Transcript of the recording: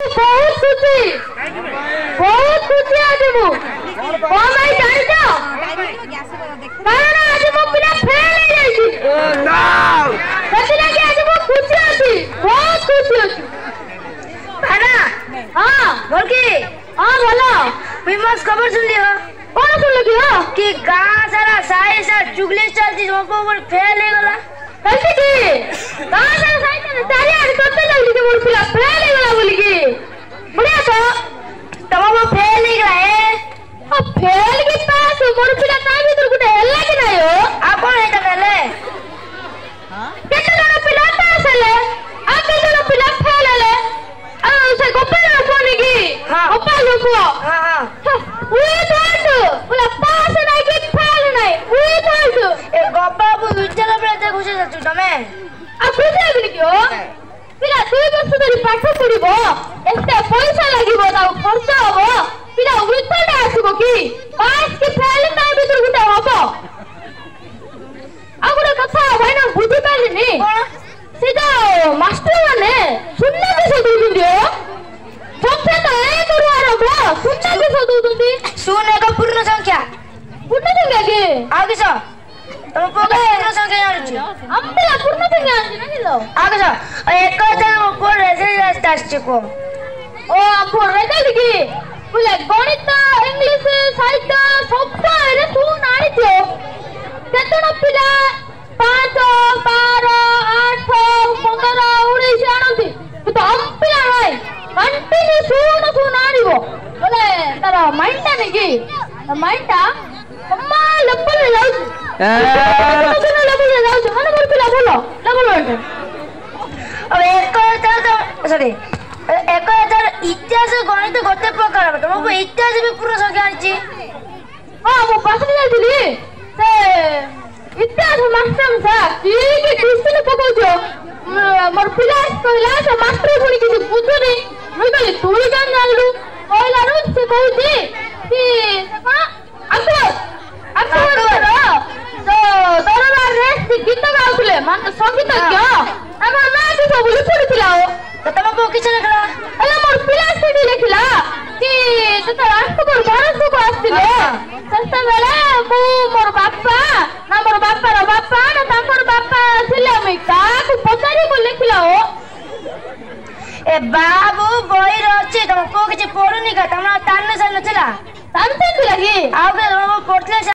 बहुत खुशी आज मु कौन भाई जानी तो कारण आज मो पिला फेल हो जाई नो सच लगे आज मो खुशी अछि बहुत खुशी अछि खाना हां बोल की हां बोलो फेमस खबर सुन लियो कौन सुन लियो कि गांव सारा साई सा चुगली चलती मो को फेल हो गला कैसे की गांव सारा साई सा चारी आड़ करते लगली कि मोर पिला फेल हो गला बोली की बढ़िया तो तब वो फेल ही गया है अब फेल के पास मोर पिला काई भीतर गुटे हल्ला कि नाही हो आ कोन है तमेले हां केते जण पिला पास हले आ केते जण पिला फेल हले आ से गोपाल फोन की हां गोपाल को हां हां उई थोड़ बोला पास नाही कि फेल नाही उई थोड़ ए गोपाल विचार बेले खुशी जाचु तमे आ खुशी लागली क्यों पिला 2 वर्ष धरि पाठ पढिबो एते पैसा लागिबो ता खर्च हबो पिला रिजल्ट आसीबो की पास की फेल नाही भीतर गुटे हबो आ गुटे कथा भाई ना बुझी पालिनी से जो मास्टर माने सुनना के सदु दियो सबसे तो एक रु आरंभ सुनना के सदु दुंदी सुन एक पूर्ण संख्या के आगे सो तुम पोगे पूर्ण संख्या जानुची अम्बे पूर्ण संख्या जानुची नहीं लो आगे सो एक हजार को रेजल्ट आछी को ओ आपको रेजल्ट की बोले गणित इंग्लिश साहित्य सब रे तू नाणी थियो केतन पिला 5 12 8 15 19 आनंती तो हम पिला भाई कंटिन्यू सुन नाणीबो बोले तार माइंड नहीं की माइंड अम्मा लपल जाऊ लपल जाऊ माने मोर पिला बोलो लपल अब एक हजार सॉरी 1000 इतिहास गणित गोटे प्रकार तुमको इतिहास भी पूर्ण संख्या आछि हां मो पासने जाइली से इतिहास मास्टर सा की क्वेश्चन पकोजो मोर पिला कहला से मास्टर पुनी किछ बुझुनी मैं कहली तू ही जान जानलु कहला रु से कहूची कि कोन अक्सर तो दरबार रे गीत गाउले मान संगीत क्यों हम ना भी सब लिखुथिला हो तो तुमको किछ लिखला अरे मोर पिला से लिखला कि तो राष्ट्रपुर भारत को आस्तिले सस्ता बेले मु मोर बापा ना मोर बापा रो बापा ना तांकर बापा थिले मैं काकू पचारी को लिखला हो ए बाबू बई रहछि तुमको किछ पढुनी का तमरा तान्ने से नथिला तान्ते लगी आउ के पढले